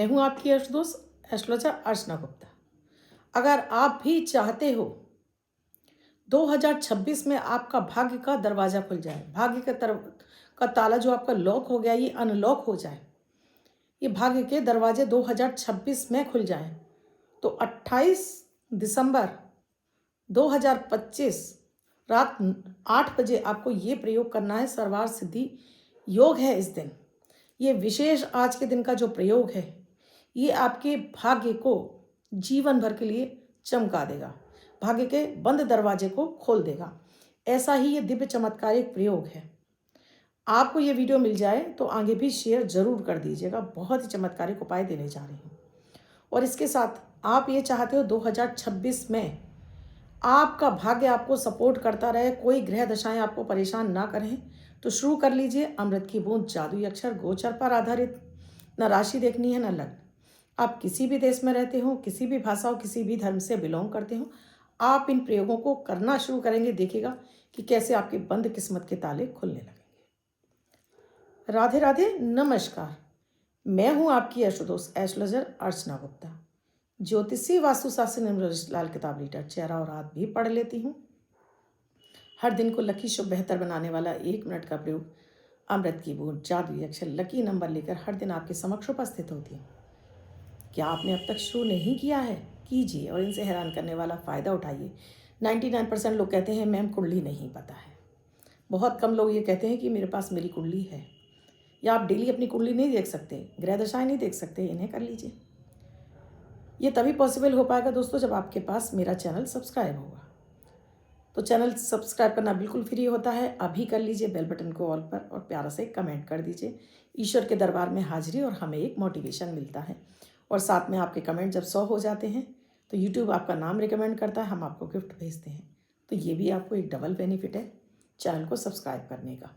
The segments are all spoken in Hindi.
मैं हूं आपकी दोस्त एस्ट्रोलॉजर अर्चना गुप्ता। अगर आप भी चाहते हो 2026 में आपका भाग्य का दरवाजा खुल जाए, भाग्य का ताला जो आपका लॉक हो गया ये अनलॉक हो जाए, ये भाग्य के दरवाजे 2026 में खुल जाएं, तो 28 दिसंबर 2025 रात 8 बजे आपको ये प्रयोग करना है। सर्वार्थ सिद्धि योग है इस दिन। ये विशेष आज के दिन का जो प्रयोग है ये आपके भाग्य को जीवन भर के लिए चमका देगा, भाग्य के बंद दरवाजे को खोल देगा। ऐसा ही ये दिव्य चमत्कारिक प्रयोग है। आपको ये वीडियो मिल जाए तो आगे भी शेयर जरूर कर दीजिएगा। बहुत ही चमत्कारिक उपाय देने जा रही हूँ। और इसके साथ आप ये चाहते हो 2026 में आपका भाग्य आपको सपोर्ट करता रहे, कोई ग्रह दशाएं आपको परेशान ना करें, तो शुरू कर लीजिए अमृत की बूंद जादुई अक्षर गोचर पर आधारित। न राशि देखनी है न लग्न। आप किसी भी देश में रहते हो, किसी भी भाषा हो, किसी भी धर्म से बिलोंग करते हो, आप इन प्रयोगों को करना शुरू करेंगे, देखिएगा कि कैसे आपके बंद किस्मत के ताले खुलने लगेंगे। राधे राधे, नमस्कार। मैं हूं आपकी एस्ट्रोदोस्त एस्ट्रोलॉजर अर्चना गुप्ता। ज्योतिषी वास्तुशास्त्र न्यूमरोलॉजी लाल किताब रीडर, चेहरा और हाथ भी पढ़ लेती हूँ। हर दिन को लकी शुभ बेहतर बनाने वाला 1 मिनट का प्रयोग अमृत की बूंद जादुई अक्षर लकी नंबर लेकर हर दिन आपके समक्ष उपस्थित होती हूँ। क्या आपने अब तक शुरू नहीं किया है? कीजिए और इनसे हैरान करने वाला फ़ायदा उठाइए। 99% लोग कहते हैं मैम कुंडली नहीं पता है। बहुत कम लोग ये कहते हैं कि मेरे पास मेरी कुंडली है। या आप डेली अपनी कुंडली नहीं देख सकते, ग्रह दशाएं नहीं देख सकते, इन्हें कर लीजिए। ये तभी पॉसिबल हो पाएगा दोस्तों जब आपके पास मेरा चैनल सब्सक्राइब होगा। तो चैनल सब्सक्राइब करना बिल्कुल फ्री होता है, अभी कर लीजिए बेल बटन को ऑल पर और प्यारा से कमेंट कर दीजिए। ईश्वर के दरबार में हाजिरी और हमें एक मोटिवेशन मिलता है। और साथ में आपके कमेंट जब 100 हो जाते हैं तो यूट्यूब आपका नाम रिकमेंड करता है, हम आपको गिफ्ट भेजते हैं। तो ये भी आपको एक डबल बेनिफिट है चैनल को सब्सक्राइब करने का।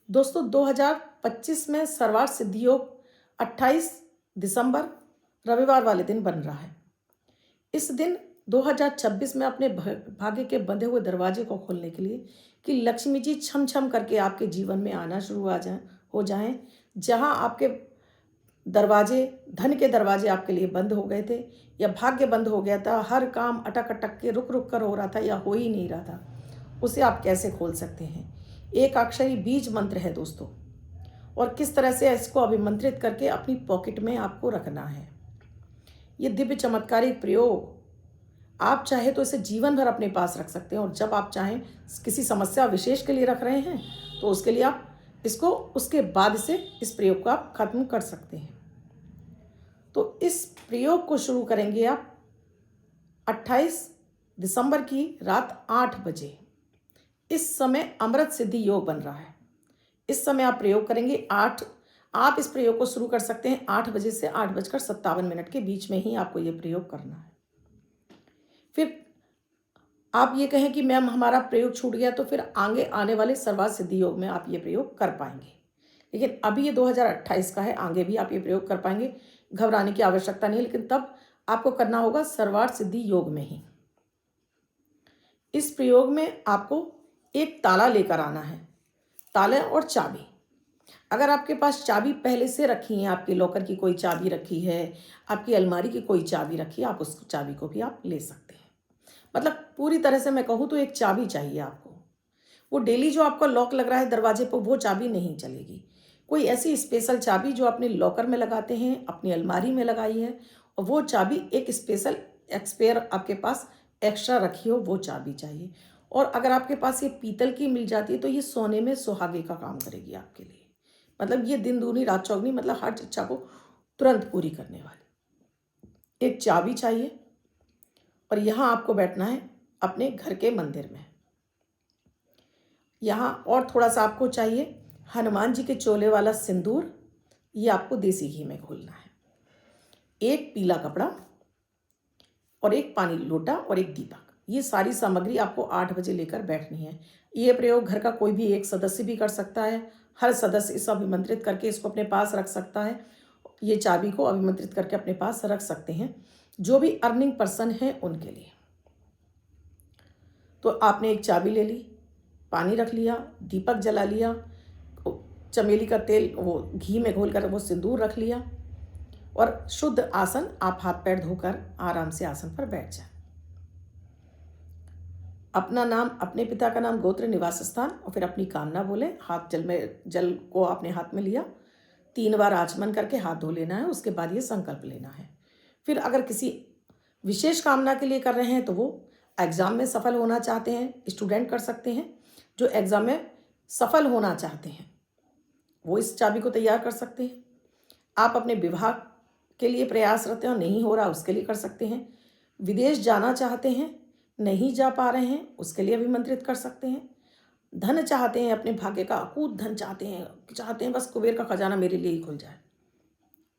दोस्तों 2025 में सर्वार्थ सिद्धि योग 28 दिसंबर रविवार वाले दिन बन रहा है। इस दिन 2026 में अपने भाग्य के बंधे हुए दरवाजे को खोलने के लिए कि लक्ष्मी जी छम छम करके आपके जीवन में आना शुरू हो जाएं। जहां आपके दरवाजे, धन के दरवाजे आपके लिए बंद हो गए थे या भाग्य बंद हो गया था, हर काम अटक अटक के रुक रुक कर हो रहा था या हो ही नहीं रहा था, उसे आप कैसे खोल सकते हैं। एक अक्षरी बीज मंत्र है दोस्तों, और किस तरह से इसको अभिमंत्रित करके अपनी पॉकेट में आपको रखना है। ये दिव्य चमत्कारिक प्रयोग आप चाहे तो इसे जीवन भर अपने पास रख सकते हैं, और जब आप चाहें किसी समस्या विशेष के लिए रख रहे हैं तो उसके लिए आप इसको उसके बाद से इस प्रयोग को आप खत्म कर सकते हैं। तो इस प्रयोग को शुरू करेंगे आप 28 दिसंबर की रात 8 बजे। इस समय अमृत सिद्धि योग बन रहा है। इस समय आप प्रयोग करेंगे आप इस प्रयोग को शुरू कर सकते हैं 8 बजे से 8:57 के बीच में ही आपको ये प्रयोग करना है। फिर आप ये कहें कि मैम हमारा प्रयोग छूट गया, तो फिर आगे आने वाले सर्वार्थ सिद्धि योग में आप ये प्रयोग कर पाएंगे। लेकिन अभी ये 2028 का है, आगे भी आप ये प्रयोग कर पाएंगे, घबराने की आवश्यकता नहीं है। लेकिन तब आपको करना होगा सर्वार्थ सिद्धि योग में ही। इस प्रयोग में आपको एक ताला लेकर आना है, ताला और चाबी। अगर आपके पास चाबी पहले से रखी है, आपके लॉकर की कोई चाबी रखी है, आपकी अलमारी की कोई चाबी रखी है, आप उस चाबी को भी आप ले सकते हैं। मतलब पूरी तरह से मैं कहूँ तो एक चाबी चाहिए आपको। वो डेली जो आपका लॉक लग रहा है दरवाजे पर, वो चाबी नहीं चलेगी। कोई ऐसी स्पेशल चाबी जो अपने लॉकर में लगाते हैं, अपनी अलमारी में लगाई है, और वो चाबी एक स्पेशल एक्सपेयर आपके पास एक्स्ट्रा रखी हो, वो चाबी चाहिए। और अगर आपके पास ये पीतल की मिल जाती है तो ये सोने में सुहागे का काम करेगी आपके लिए। मतलब ये दिन दूनी रात चौगनी, मतलब हर इच्छा को तुरंत पूरी करने वाली एक चाबी चाहिए। और यहाँ आपको बैठना है अपने घर के मंदिर में। यहाँ और थोड़ा सा आपको चाहिए हनुमान जी के चोले वाला सिंदूर, ये आपको देसी घी में घोलना है। एक पीला कपड़ा और एक पानी लोटा और एक दीपक, ये सारी सामग्री आपको 8 बजे लेकर बैठनी है। ये प्रयोग घर का कोई भी एक सदस्य भी कर सकता है। हर सदस्य इसे अभिमंत्रित करके इसको अपने पास रख सकता है। ये चाबी को अभिमंत्रित करके अपने पास रख सकते हैं जो भी अर्निंग पर्सन है उनके लिए। तो आपने एक चाबी ले ली, पानी रख लिया, दीपक जला लिया, चमेली का तेल वो घी में घोल कर वो सिंदूर रख लिया और शुद्ध आसन आप हाथ पैर धोकर आराम से आसन पर बैठ जाए। अपना नाम, अपने पिता का नाम, गोत्र, निवास स्थान और फिर अपनी कामना बोले। हाथ जल को आपने हाथ में लिया, 3 बार आचमन करके हाथ धो लेना है। उसके बाद ये संकल्प लेना है। फिर अगर किसी विशेष कामना के लिए कर रहे हैं तो वो एग्ज़ाम में सफल होना चाहते हैं, स्टूडेंट कर सकते हैं। जो एग्ज़ाम में सफल होना चाहते हैं वो इस चाबी को तैयार कर सकते हैं। आप अपने विवाह के लिए प्रयासरत हैं और नहीं हो रहा, उसके लिए कर सकते हैं। विदेश जाना चाहते हैं, नहीं जा पा रहे हैं, उसके लिए अभिमंत्रित कर सकते हैं। धन चाहते हैं, अपने भाग्य का अकूत धन चाहते हैं बस कुबेर का खजाना मेरे लिए ही खुल जाए,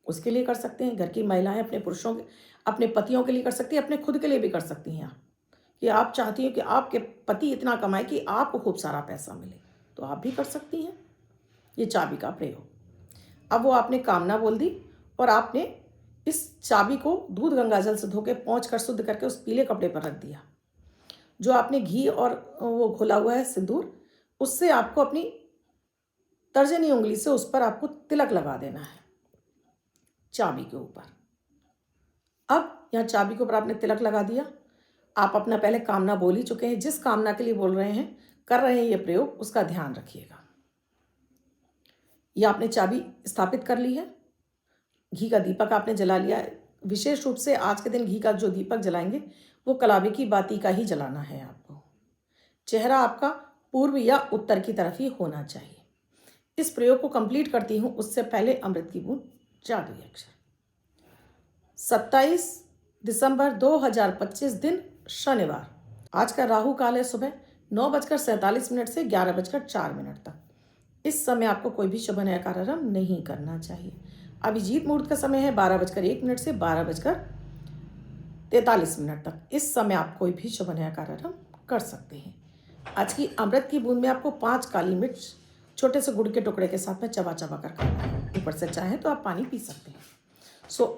उसके लिए कर सकते हैं। घर की महिलाएं अपने पुरुषों के, अपने पतियों के लिए कर सकती हैं, अपने खुद के लिए भी कर सकती हैं। आप कि आप चाहती हैं कि आपके पति इतना कमाए कि आपको खूब सारा पैसा मिले, तो आप भी कर सकती हैं ये चाबी का प्रयोग। अब वो आपने कामना बोल दी और आपने इस चाबी को दूध गंगा जल से धो के पोंछ कर शुद्ध करके उस पीले कपड़े पर रख दिया। जो आपने घी और वो घोला हुआ है सिंदूर, उससे आपको अपनी तर्जनी उंगली से उस पर आपको तिलक लगा देना है चाबी के ऊपर। अब यहाँ चाबी के ऊपर आपने तिलक लगा दिया। आप अपना पहले कामना बोल ही चुके हैं। जिस कामना के लिए बोल रहे हैं, कर रहे हैं ये प्रयोग, उसका ध्यान रखिएगा। यह आपने चाबी स्थापित कर ली है। घी का दीपक आपने जला लिया है। विशेष रूप से आज के दिन घी का जो दीपक जलाएंगे वो कलावे की बाती का ही जलाना है आपको। चेहरा आपका पूर्व या उत्तर की तरफ ही होना चाहिए। इस प्रयोग को कंप्लीट करती हूँ उससे पहले अमृत की बूंद जादुई अक्षर। 27 दिसंबर 2025 दिन शनिवार। आज का राहु काल है सुबह 9:47 से 11:04 तक। इस समय आपको कोई भी शुभ नया कार्यारंभ नहीं करना चाहिए। अभिजीत मुहूर्त का समय है 12:01 से 12:43 तक। इस समय आप कोई भी शुभ नया कार्यारंभ कर सकते हैं। आज की अमृत की बूंद में आपको 5 काली मिर्च छोटे से गुड़ के टुकड़े के साथ में चबा चबा कर खाना है। ऊपर से चाहें तो आप पानी पी सकते हैं।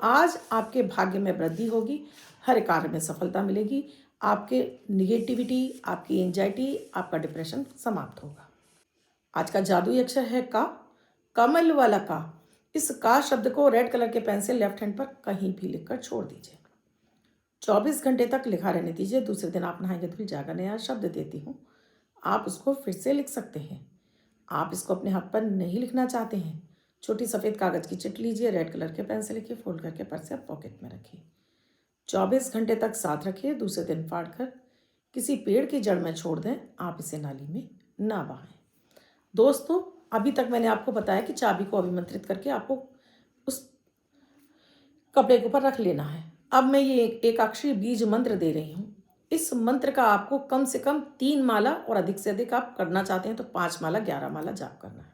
आज आपके भाग्य में वृद्धि होगी, हर कार्य में सफलता मिलेगी, आपके निगेटिविटी, आपकी एंजाइटी, आपका डिप्रेशन समाप्त होगा। आज का जादुई अक्षर है का, कमल वाला का। इस का शब्द को रेड कलर के पेन से लेफ्ट हैंड पर कहीं भी लिखकर छोड़ दीजिए। 24 घंटे तक लिखा रहने दीजिए। दूसरे दिन आप नहाएंगे तो जाकर नया शब्द देती हूँ, आप उसको फिर से लिख सकते हैं। आप इसको अपने हाथ पर नहीं लिखना चाहते हैं, छोटी सफ़ेद कागज़ की चिट लीजिए, रेड कलर के पेन से लिखिए, फोल्ड करके पर्स या पॉकेट में रखिए। 24 घंटे तक साथ रखिए। दूसरे दिन फाड़ कर किसी पेड़ की जड़ में छोड़ दें। आप इसे नाली में ना बहाएं। दोस्तों, अभी तक मैंने आपको बताया कि चाबी को अभिमंत्रित करके आपको उस कपड़े के ऊपर रख लेना है। अब मैं ये एक अक्षरी बीज मंत्र दे रही हूँ। इस मंत्र का आपको कम से कम 3 माला और अधिक से अधिक आप करना चाहते हैं तो 5 माला 11 माला जाप करना है।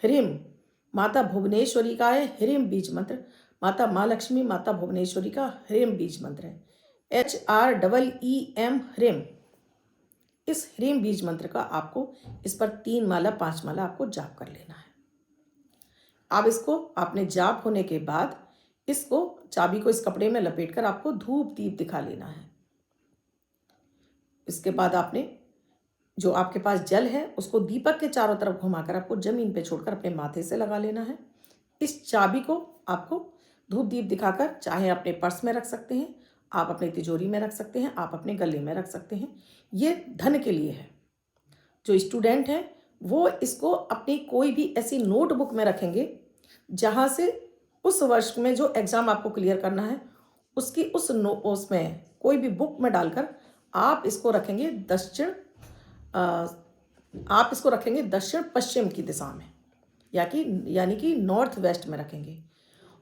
ह्रीम माता भुवनेश्वरी का है ह्रीम बीज मंत्र। माता माँ लक्ष्मी, माता भुवनेश्वरी का ह्रीम बीज मंत्र है, HREEM ह्रीम। इस ह्रीम बीज मंत्र का आपको इस पर 3 माला 5 माला आपको जाप कर लेना है। अब इसको आपने जाप होने के बाद इसको चाबी को इस कपड़े में लपेटकर आपको धूप दीप दिखा लेना है। इसके बाद आपने जो आपके पास जल है उसको दीपक के चारों तरफ घुमाकर आपको जमीन पे छोड़कर अपने माथे से लगा लेना है। इस चाबी को आपको धूप दीप दिखाकर चाहे अपने पर्स में रख सकते हैं, आप अपनी तिजोरी में रख सकते हैं, आप अपने गले में रख सकते हैं। ये धन के लिए है। जो स्टूडेंट हैं वो इसको अपनी कोई भी ऐसी नोटबुक में रखेंगे जहाँ से उस वर्ष में जो एग्ज़ाम आपको क्लियर करना है उसकी उसमें कोई भी बुक में डालकर आप इसको रखेंगे दक्षिण पश्चिम की दिशा में, यानी कि नॉर्थ वेस्ट में रखेंगे।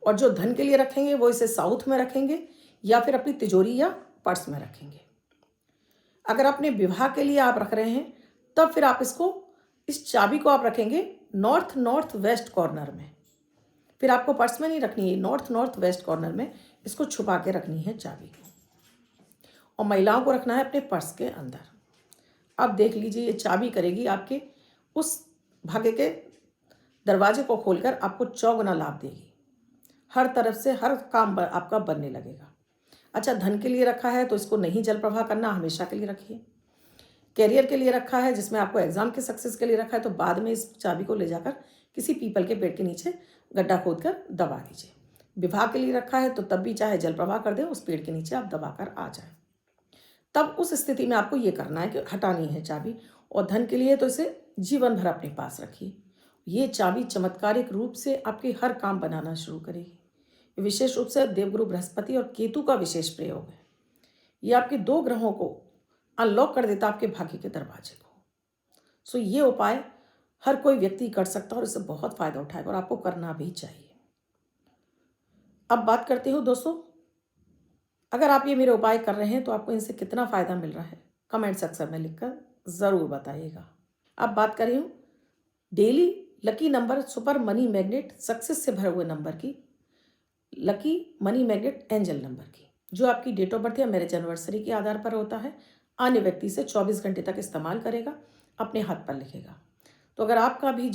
और जो धन के लिए रखेंगे वो इसे साउथ में रखेंगे या फिर अपनी तिजोरी या पर्स में रखेंगे। अगर अपने विवाह के लिए आप रख रहे हैं तब फिर आप इस चाबी को आप रखेंगे नॉर्थ वेस्ट कॉर्नर में। फिर आपको पर्स में नहीं रखनी है, नॉर्थ वेस्ट कॉर्नर में इसको छुपा के रखनी है चाबी को, और महिलाओं को रखना है अपने पर्स के अंदर। अब देख लीजिए ये चाबी करेगी आपके उस भाग्य के दरवाजे को खोलकर आपको चौगुना लाभ देगी। हर तरफ से हर काम आपका बनने लगेगा। अच्छा, धन के लिए रखा है तो इसको नहीं जल प्रवाह करना, हमेशा के लिए रखिए। करियर के लिए रखा है, जिसमें आपको एग्जाम के सक्सेस के लिए रखा है, तो बाद में इस चाबी को ले जाकर किसी पीपल के पेड़ के नीचे गड्ढा खोदकर दबा दीजिए। विवाह के लिए रखा है तो तब भी चाहे जल प्रवाह कर दें, उस पेड़ के नीचे आप दबाकर आ जाएं। तब उस स्थिति में आपको ये करना है कि हटानी है चाबी। और धन के लिए तो इसे जीवन भर अपने पास रखिए। ये चाबी चमत्कारिक रूप से आपके हर काम बनाना शुरू करेगी। विशेष रूप से देवगुरु बृहस्पति और केतु का विशेष प्रयोग है। ये आपके 2 ग्रहों को अनलॉक कर देता, आपके भाग्य के दरवाजे को। सो ये उपाय हर कोई व्यक्ति कर सकता है और इससे बहुत फायदा उठाएगा, और आपको करना भी चाहिए। अब बात करते हो दोस्तों, अगर आप ये मेरे उपाय कर रहे हैं तो आपको इनसे कितना फायदा मिल रहा है, कमेंट सेक्शन में लिखकर जरूर बताइएगा। अब बात कर रही हूँ daily lucky number super money magnet success से भरे हुए नंबर की, lucky money magnet angel number की, जो आपकी डेट ऑफ बर्थ या मैरिज एनिवर्सरी के आधार पर होता है। अन्य व्यक्ति से 24 घंटे तक इस्तेमाल करेगा, अपने हाथ पर लिखेगा। तो अगर आपका भी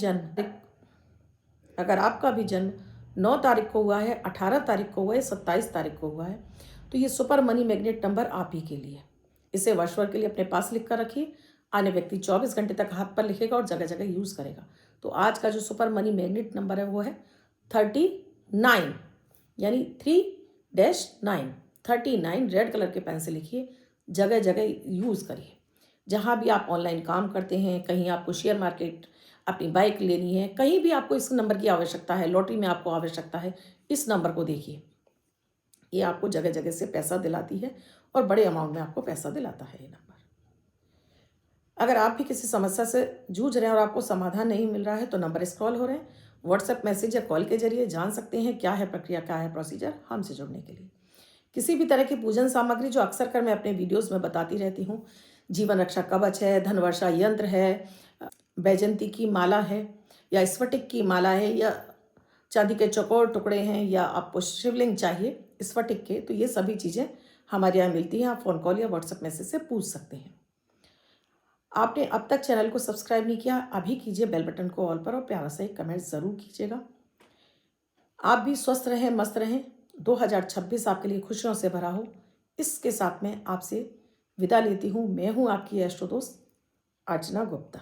जन्म 9 तारीख को हुआ है, 18 तारीख को हुआ है, 27 तारीख को हुआ है, तो ये सुपर मनी मैग्नेट नंबर आप ही के लिए। इसे वर्षभर के लिए अपने पास लिख कर रखिए। अन्य व्यक्ति 24 घंटे तक हाथ पर लिखेगा और जगह जगह यूज़ करेगा। तो आज का जो सुपर मनी मैग्नेट नंबर है वो है 39, यानी 3-9। 39 रेड कलर के पेन से लिखिए, जगह जगह यूज़ करिए। जहाँ भी आप ऑनलाइन काम करते हैं, कहीं आपको शेयर मार्केट, अपनी बाइक लेनी है, कहीं भी आपको इस नंबर की आवश्यकता है, लॉटरी में आपको आवश्यकता है, इस नंबर को देखिए। ये आपको जगह जगह से पैसा दिलाती है और बड़े अमाउंट में आपको पैसा दिलाता है ये नंबर। अगर आप भी किसी समस्या से जूझ रहे हैं और आपको समाधान नहीं मिल रहा है तो नंबर स्क्रॉल हो रहे हैं, व्हाट्सएप मैसेज या कॉल के जरिए जान सकते हैं क्या है प्रक्रिया, क्या है प्रोसीजर हमसे जुड़ने के लिए। किसी भी तरह की पूजन सामग्री जो अक्सर कर मैं अपने वीडियोज़ में बताती रहती हूँ, जीवन रक्षा कवच है, धनवर्षा यंत्र है, बैजंती की माला है, या स्फटिक की माला है, या चांदी के चौकोर टुकड़े हैं, या आपको शिवलिंग चाहिए स्फटिक के, तो ये सभी चीज़ें हमारे यहाँ मिलती हैं। आप फ़ोन कॉल या व्हाट्सएप मैसेज से पूछ सकते हैं। आपने अब तक चैनल को सब्सक्राइब नहीं किया, अभी कीजिए, बेल बटन को ऑल पर, और प्यारा सा एक कमेंट ज़रूर कीजिएगा। आप भी स्वस्थ रहें, मस्त रहें। 2026 आपके लिए खुशियों से भरा हो। इसके साथ मैं आपसे विदा लेती हूँ। मैं हूँ आपकी एस्ट्रो दोस्त अर्चना गुप्ता।